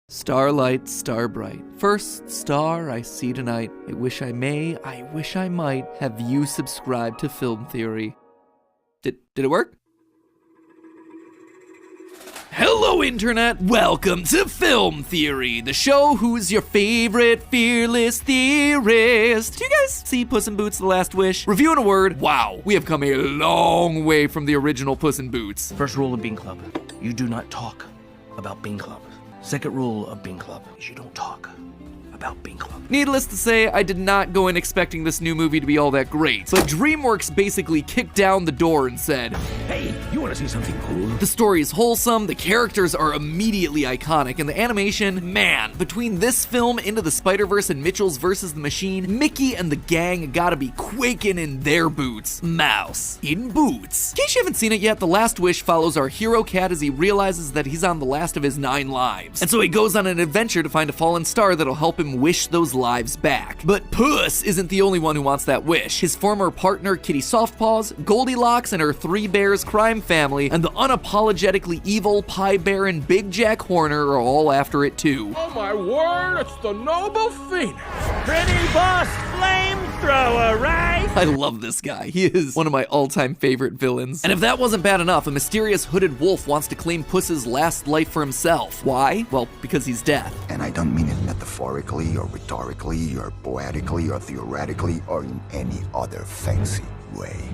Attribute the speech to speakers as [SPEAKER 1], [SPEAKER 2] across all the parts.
[SPEAKER 1] Starlight, star bright, first star I see tonight. I wish I may, I wish I might have you subscribe to Film Theory. Did it work? Hello, Internet! Welcome to Film Theory, the show who's your favorite fearless theorist. Do you guys see Puss in Boots: The Last Wish? Review in a word, wow, we have come a long way from the original Puss in Boots.
[SPEAKER 2] First rule of Bean Club, you do not talk about Bean Club. Second rule of Bean Club is you don't talk about Bean Club.
[SPEAKER 1] Needless to say, I did not go in expecting this new movie to be all that great, but DreamWorks basically kicked down the door and said,
[SPEAKER 2] Hey, you want to see something cool?
[SPEAKER 1] the story is wholesome, the characters are immediately iconic, and the animation, man, between this film, Into the Spider-Verse, and Mitchell's vs. the Machine, Mickey and the gang gotta be quaking in their boots. Mouse in boots. In case you haven't seen it yet, The Last Wish follows our hero cat as he realizes that he's on the last of his 9 lives. And so he goes on an adventure to find a fallen star that'll help him wish those lives back. But Puss isn't the only one who wants that wish. His former partner, Kitty Softpaws, Goldilocks and her 3 bears crime family, and the unapologetically evil Pie Baron Big Jack Horner are all after it too.
[SPEAKER 3] Oh my word, it's the noble Phoenix.
[SPEAKER 4] Pretty boss flamethrower, right?
[SPEAKER 1] I love this guy. He is one of my all-time favorite villains. And if that wasn't bad enough, a mysterious hooded wolf wants to claim Puss's last life for himself. Why? Well, because he's death.
[SPEAKER 5] And I don't mean it metaphorically or rhetorically or poetically or theoretically or in any other fancy way.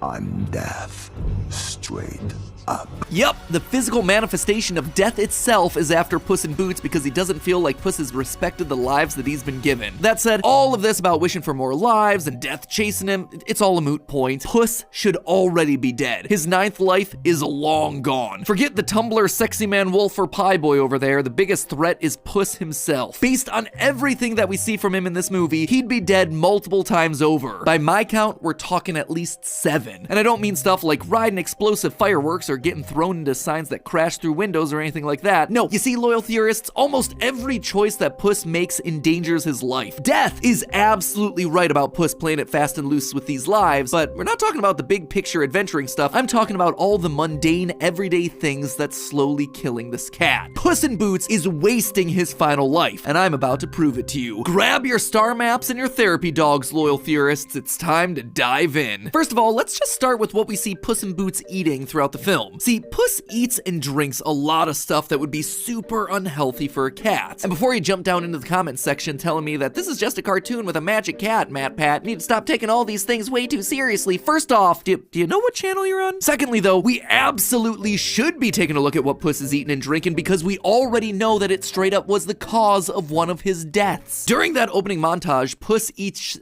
[SPEAKER 5] I'm death. Straight up.
[SPEAKER 1] Yup, the physical manifestation of death itself is after Puss in Boots because he doesn't feel like Puss has respected the lives that he's been given. That said, all of this about wishing for more lives and death chasing him, it's all a moot point. Puss should already be dead. His 9th life is long gone. Forget the Tumblr sexy man wolf or pie boy over there, the biggest threat is Puss himself. Based on everything that we see from him in this movie, he'd be dead multiple times over. By my count, we're talking at least 7. And I don't mean stuff like riding explosive fireworks or getting thrown into signs that crash through windows or anything like that. No, you see, loyal theorists, almost every choice that Puss makes endangers his life. Death is absolutely right about Puss playing it fast and loose with these lives, but we're not talking about the big picture adventuring stuff. I'm talking about all the mundane, everyday things that's slowly killing this cat. Puss in Boots is wasting his final life, and I'm about to prove it to you. Grab your star maps and your therapy dogs, loyal theorists. It's time to dive in. First of all, let's just start with what we see Puss in Boots eating throughout the film. See, Puss eats and drinks a lot of stuff that would be super unhealthy for a cat. And before you jump down into the comments section telling me that this is just a cartoon with a magic cat, Matt Pat, you need to stop taking all these things way too seriously. First off, do you know what channel you're on? Secondly though, we absolutely should be taking a look at what Puss is eating and drinking because we already know that it straight up was the cause of one of his deaths. During that opening montage, Puss eats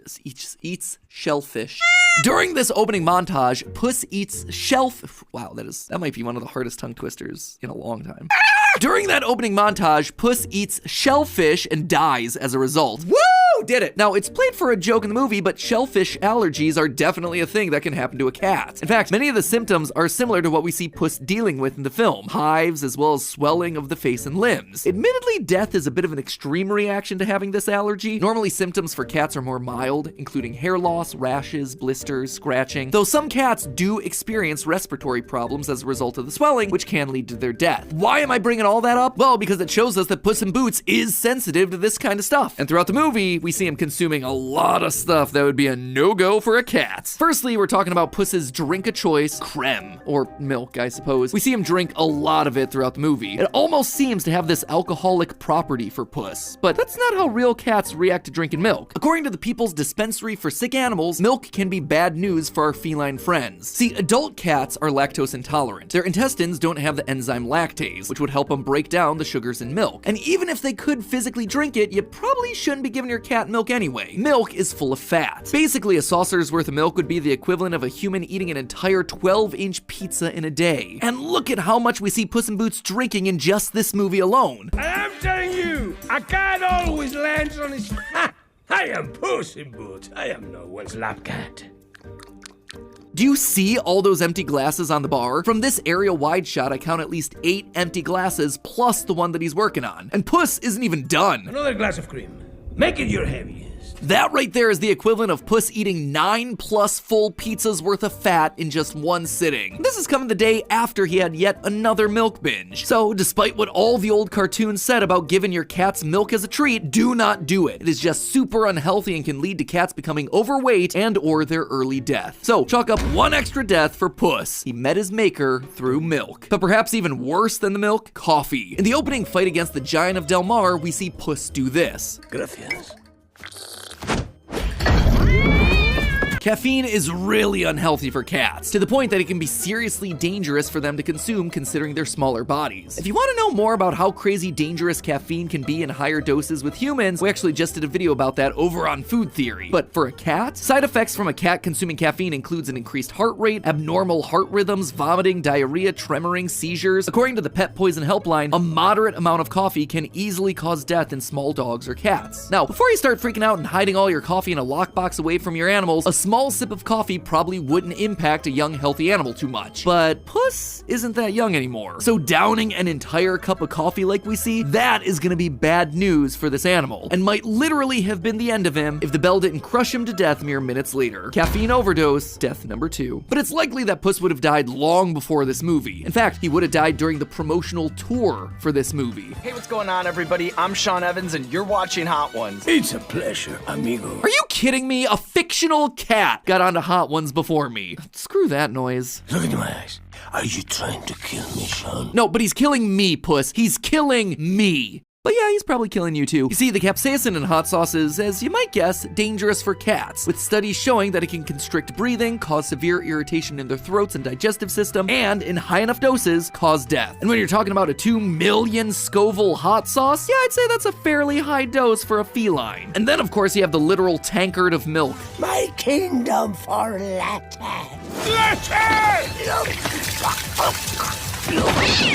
[SPEAKER 1] shellfish. During this opening montage, Puss eats wow, that might be one of the hardest tongue twisters in a long time. During that opening montage, Puss eats shellfish and dies as a result. Woo! Did it. Now, it's played for a joke in the movie, but shellfish allergies are definitely a thing that can happen to a cat. In fact, many of the symptoms are similar to what we see Puss dealing with in the film. Hives, as well as swelling of the face and limbs. Admittedly, death is a bit of an extreme reaction to having this allergy. Normally, symptoms for cats are more mild, including hair loss, rashes, blisters, scratching, though some cats do experience respiratory problems as a result of the swelling, which can lead to their death. Why am I bringing all that up? Well, because it shows us that Puss in Boots is sensitive to this kind of stuff. And throughout the movie, we see him consuming a lot of stuff that would be a no-go for a cat. Firstly, we're talking about Puss's drink of choice, creme, or milk, I suppose. We see him drink a lot of it throughout the movie. It almost seems to have this alcoholic property for Puss, but that's not how real cats react to drinking milk. According to the People's Dispensary for Sick Animals, milk can be bad news for our feline friends. See, adult cats are lactose intolerant. Their intestines don't have the enzyme lactase, which would help them break down the sugars in milk. And even if they could physically drink it, you probably shouldn't be giving your cat milk anyway. Milk is full of fat. Basically, a saucer's worth of milk would be the equivalent of a human eating an entire 12-inch pizza in a day. And look at how much we see Puss in Boots drinking in just this movie alone.
[SPEAKER 3] And I'm telling you, a cat always lands on his... Ha! I am Puss in Boots. I am no one's lap cat.
[SPEAKER 1] Do you see all those empty glasses on the bar? From this aerial wide shot, I count at least 8 empty glasses plus the one that he's working on. And Puss isn't even done.
[SPEAKER 3] Another glass of cream. Make it your heaviest. taste.
[SPEAKER 1] That right there is the equivalent of Puss eating 9+ full pizzas worth of fat in just one sitting. This is coming the day after he had yet another milk binge. So despite what all the old cartoons said about giving your cats milk as a treat, do not do it. It is just super unhealthy and can lead to cats becoming overweight and or their early death. So chalk up one extra death for Puss. He met his maker through milk. But perhaps even worse than the milk, coffee. In the opening fight against the Giant of Del Mar, we see Puss do this.
[SPEAKER 3] Gracias.
[SPEAKER 1] Caffeine is really unhealthy for cats, to the point that it can be seriously dangerous for them to consume considering their smaller bodies. If you want to know more about how crazy dangerous caffeine can be in higher doses with humans, we actually just did a video about that over on Food Theory. But for a cat, side effects from a cat consuming caffeine includes an increased heart rate, abnormal heart rhythms, vomiting, diarrhea, tremoring, seizures. According to the Pet Poison Helpline, a moderate amount of coffee can easily cause death in small dogs or cats. Now, before you start freaking out and hiding all your coffee in a lockbox away from your animals, a small sip of coffee probably wouldn't impact a young, healthy animal too much. But Puss isn't that young anymore. So downing an entire cup of coffee like we see, that is gonna be bad news for this animal, and might literally have been the end of him if the bell didn't crush him to death mere minutes later. Caffeine overdose, death number 2. But it's likely that Puss would have died long before this movie. In fact, he would have died during the promotional tour for this movie.
[SPEAKER 6] Hey, what's going on, everybody? I'm Sean Evans, and you're watching Hot Ones.
[SPEAKER 3] It's a pleasure, amigo.
[SPEAKER 1] Are you kidding me? A fictional cat got onto Hot Ones before me. Screw that noise.
[SPEAKER 3] Look into my eyes. Are you trying to kill me, Sean?
[SPEAKER 1] No, but he's killing me, Puss. He's killing me. But yeah, he's probably killing you too. You see, the capsaicin in hot sauce is, as you might guess, dangerous for cats, with studies showing that it can constrict breathing, cause severe irritation in their throats and digestive system, and in high enough doses, cause death. And when you're talking about a 2 million Scoville hot sauce, yeah, I'd say that's a fairly high dose for a feline. And then, of course, you have the literal tankard of milk.
[SPEAKER 3] My kingdom for Latin.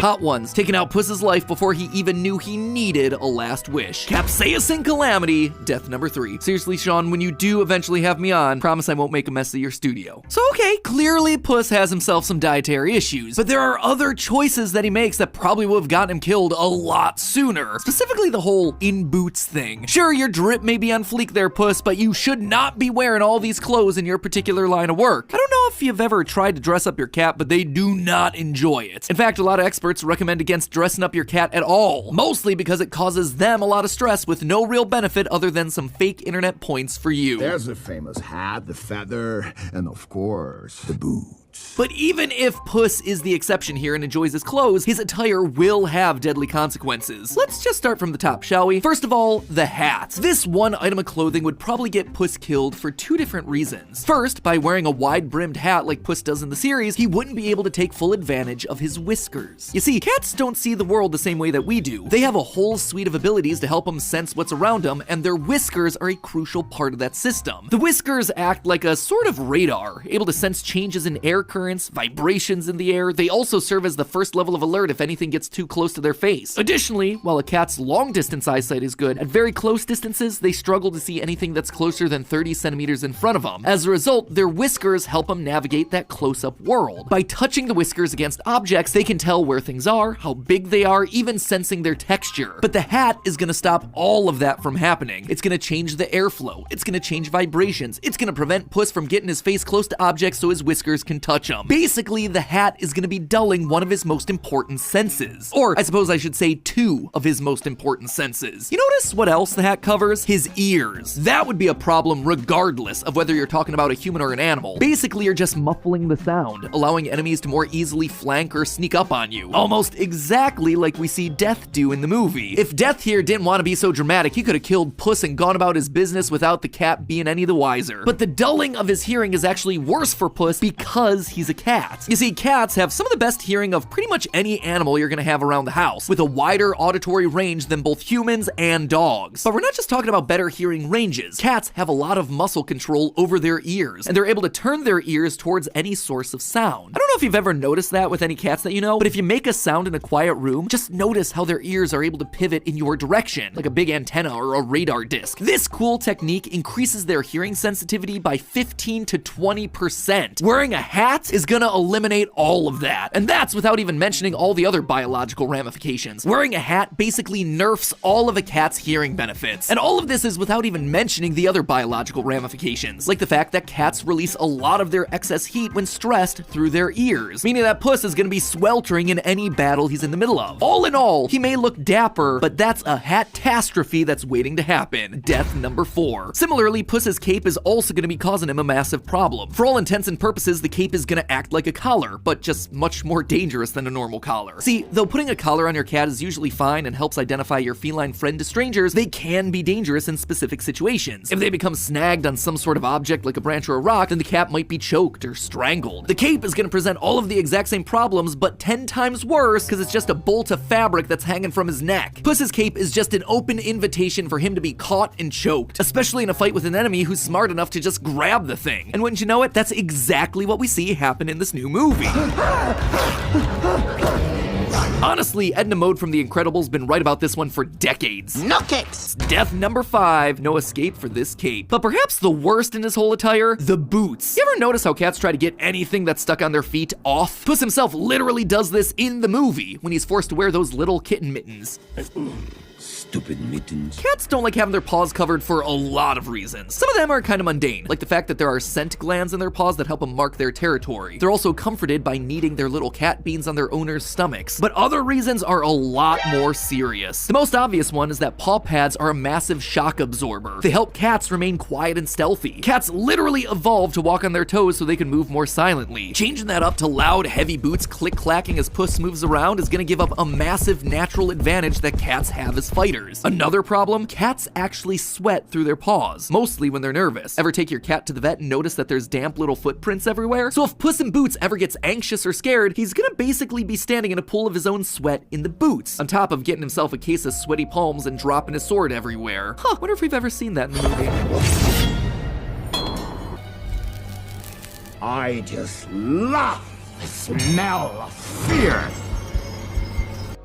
[SPEAKER 1] Hot Ones, taking out Puss's life before he even knew he needed a last wish. Capsaicin calamity, death number 3. Seriously, Sean, when you do eventually have me on, promise I won't make a mess of your studio. So okay, clearly Puss has himself some dietary issues, but there are other choices that he makes that probably would have gotten him killed a lot sooner. Specifically the whole in boots thing. Sure, your drip may be on fleek there, Puss, but you should not be wearing all these clothes in your particular line of work. I don't know if you've ever tried to dress up your cat, but they do not enjoy it. In fact, a lot of experts recommend against dressing up your cat at all, mostly because it causes them a lot of stress with no real benefit other than some fake internet points for you.
[SPEAKER 5] There's the famous hat, the feather, and of course, the boots.
[SPEAKER 1] But even if Puss is the exception here and enjoys his clothes, his attire will have deadly consequences. Let's just start from the top, shall we? First of all, the hat. This one item of clothing would probably get Puss killed for 2 different reasons. First, by wearing a wide-brimmed hat like Puss does in the series, he wouldn't be able to take full advantage of his whiskers. You see, cats don't see the world the same way that we do. They have a whole suite of abilities to help them sense what's around them, and their whiskers are a crucial part of that system. The whiskers act like a sort of radar, able to sense changes in air currents, vibrations in the air. They also serve as the first level of alert if anything gets too close to their face. Additionally, while a cat's long-distance eyesight is good, at very close distances, they struggle to see anything that's closer than 30 centimeters in front of them. As a result, their whiskers help them navigate that close-up world. By touching the whiskers against objects, they can tell where things are, how big they are, even sensing their texture. But the hat is gonna stop all of that from happening. It's gonna change the airflow. It's gonna change vibrations. It's gonna prevent Puss from getting his face close to objects so his whiskers can touch them. Basically, the hat is gonna be dulling one of his most important senses. Or, I suppose I should say 2 of his most important senses. You notice what else the hat covers? His ears. That would be a problem regardless of whether you're talking about a human or an animal. Basically, you're just muffling the sound, allowing enemies to more easily flank or sneak up on you. Almost exactly like we see Death do in the movie. If Death here didn't want to be so dramatic, he could have killed Puss and gone about his business without the cat being any the wiser. But the dulling of his hearing is actually worse for Puss because he's a cat. You see, cats have some of the best hearing of pretty much any animal you're gonna have around the house, with a wider auditory range than both humans and dogs. But we're not just talking about better hearing ranges. Cats have a lot of muscle control over their ears, and they're able to turn their ears towards any source of sound. I don't know if you've ever noticed that with any cats that you know, but if you make a sound in a quiet room, just notice how their ears are able to pivot in your direction, like a big antenna or a radar disc. This cool technique increases their hearing sensitivity by 15 to 20%. Wearing a hat hat is gonna eliminate all of that. And that's without even mentioning all the other biological ramifications. Wearing a hat basically nerfs all of a cat's hearing benefits. And all of this is without even mentioning the other biological ramifications, like the fact that cats release a lot of their excess heat when stressed through their ears, meaning that Puss is gonna be sweltering in any battle he's in the middle of. All in all, he may look dapper, but that's a hat-tastrophe that's waiting to happen. Death number 4. Similarly, Puss's cape is also gonna be causing him a massive problem. For all intents and purposes, the cape is gonna act like a collar, but just much more dangerous than a normal collar. See, though putting a collar on your cat is usually fine and helps identify your feline friend to strangers, they can be dangerous in specific situations. If they become snagged on some sort of object like a branch or a rock, then the cat might be choked or strangled. The cape is gonna present all of the exact same problems, but 10 times worse because it's just a bolt of fabric that's hanging from his neck. Puss's cape is just an open invitation for him to be caught and choked, especially in a fight with an enemy who's smart enough to just grab the thing. And wouldn't you know it, that's exactly what we see happen in this new movie. Honestly, Edna Mode from The Incredibles been right about this one for decades.
[SPEAKER 7] No capes!
[SPEAKER 1] Death number 5, no escape for this cape. But perhaps the worst in his whole attire, the boots. You ever notice how cats try to get anything that's stuck on their feet off? Puss himself literally does this in the movie when he's forced to wear those little kitten mittens.
[SPEAKER 3] Stupid mittens.
[SPEAKER 1] Cats don't like having their paws covered for a lot of reasons. Some of them are kind of mundane, like the fact that there are scent glands in their paws that help them mark their territory. They're also comforted by kneading their little cat beans on their owners' stomachs. But other reasons are a lot more serious. The most obvious one is that paw pads are a massive shock absorber. They help cats remain quiet and stealthy. Cats literally evolved to walk on their toes so they can move more silently. Changing that up to loud, heavy boots click-clacking as Puss moves around is gonna give up a massive natural advantage that cats have as fighters. Another problem, cats actually sweat through their paws, mostly when they're nervous. Ever take your cat to the vet and notice that there's damp little footprints everywhere? So if Puss in Boots ever gets anxious or scared, he's gonna basically be standing in a pool of his own sweat in the boots, on top of getting himself a case of sweaty palms and dropping his sword everywhere. Wonder if we've ever seen that in the movie.
[SPEAKER 3] I just love the smell of fear.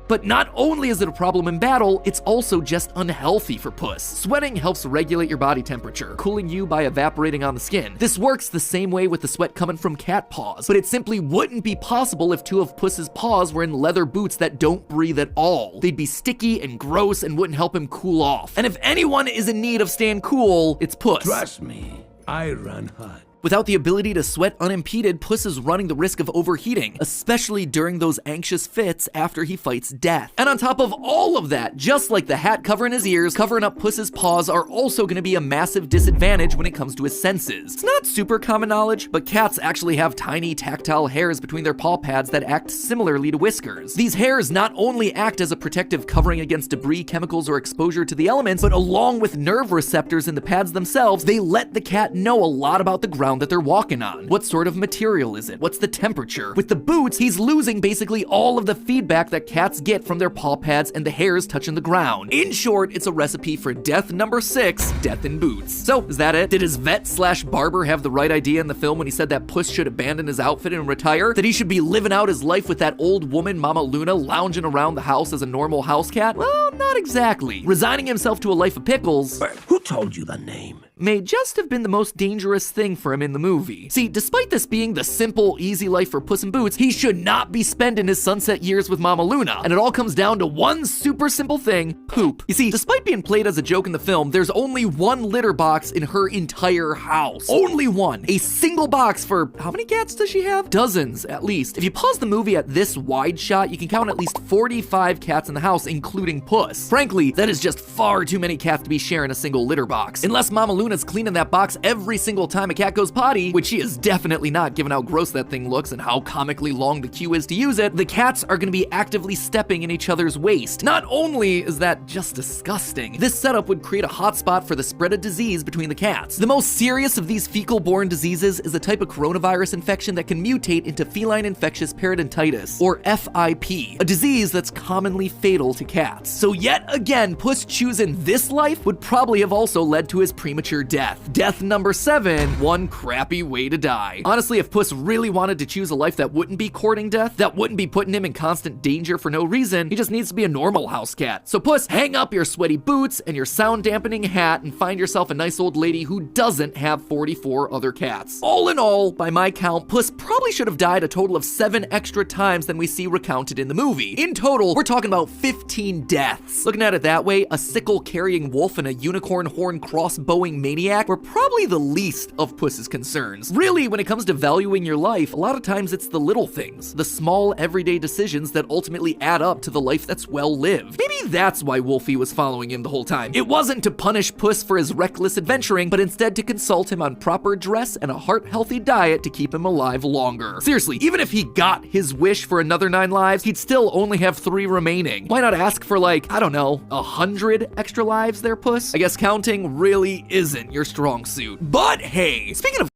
[SPEAKER 1] But not only is it a problem in battle, it's also just unhealthy for Puss. Sweating helps regulate your body temperature, cooling you by evaporating on the skin. This works the same way with the sweat coming from cat paws, but it simply wouldn't be possible if 2 of Puss's paws were in leather boots that don't breathe at all. They'd be sticky and gross and wouldn't help him cool off. And if anyone is in need of staying cool, it's Puss.
[SPEAKER 3] Trust me, I run hot.
[SPEAKER 1] Without the ability to sweat unimpeded, Puss is running the risk of overheating, especially during those anxious fits after he fights death. And on top of all of that, just like the hat covering his ears, covering up Puss's paws are also gonna be a massive disadvantage when it comes to his senses. It's not super common knowledge, but cats actually have tiny tactile hairs between their paw pads that act similarly to whiskers. These hairs not only act as a protective covering against debris, chemicals, or exposure to the elements, but along with nerve receptors in the pads themselves, they let the cat know a lot about the ground that they're walking on. What sort of material is it? What's the temperature? With the boots, he's losing basically all of the feedback that cats get from their paw pads and the hairs touching the ground. In short, it's a recipe for death number 6, death in boots. So, is that it? Did his vet/barber have the right idea in the film when he said that Puss should abandon his outfit and retire? That he should be living out his life with that old woman, Mama Luna, lounging around the house as a normal house cat? Well, not exactly. Resigning himself to a life of pickles,
[SPEAKER 3] Who told you the name?
[SPEAKER 1] may just have been the most dangerous thing for him in the movie. See, despite this being the simple, easy life for Puss in Boots, he should not be spending his sunset years with Mama Luna. And it all comes down to one super simple thing, poop. You see, despite being played as a joke in the film, there's only one litter box in her entire house. Only one. A single box for, how many cats does she have? Dozens, at least. If you pause the movie at this wide shot, you can count at least 45 cats in the house, including Puss. Frankly, that is just far too many cats to be sharing a single litter box. Unless Mama Luna's cleaning that box every single time a cat goes potty, which she is definitely not given how gross that thing looks and how comically long the queue is to use it, the cats are gonna be actively stepping in each other's waste. Not only is that just disgusting, this setup would create a hotspot for the spread of disease between the cats. The most serious of these fecal-borne diseases is a type of coronavirus infection that can mutate into feline infectious peritonitis, or FIP, a disease that's commonly fatal to cats. So yet again, Puss choosing this life would probably have also led to his premature danger death. Death number 7, one crappy way to die. Honestly, if Puss really wanted to choose a life that wouldn't be courting death, that wouldn't be putting him in constant danger for no reason, he just needs to be a normal house cat. So Puss, hang up your sweaty boots and your sound dampening hat and find yourself a nice old lady who doesn't have 44 other cats. All in all, by my count, Puss probably should have died a total of 7 extra times than we see recounted in the movie. In total, we're talking about 15 deaths. Looking at it that way, a sickle-carrying wolf and a unicorn horn crossbowing maniac were probably the least of Puss's concerns. Really, when it comes to valuing your life, a lot of times it's the little things, the small everyday decisions that ultimately add up to the life that's well lived. Maybe that's why Wolfie was following him the whole time. It wasn't to punish Puss for his reckless adventuring, but instead to consult him on proper dress and a heart-healthy diet to keep him alive longer. Seriously, even if he got his wish for another 9 lives, he'd still only have 3 remaining. Why not ask for like, I don't know, 100 extra lives there, Puss? I guess counting really isn't your strong suit. But hey, speaking of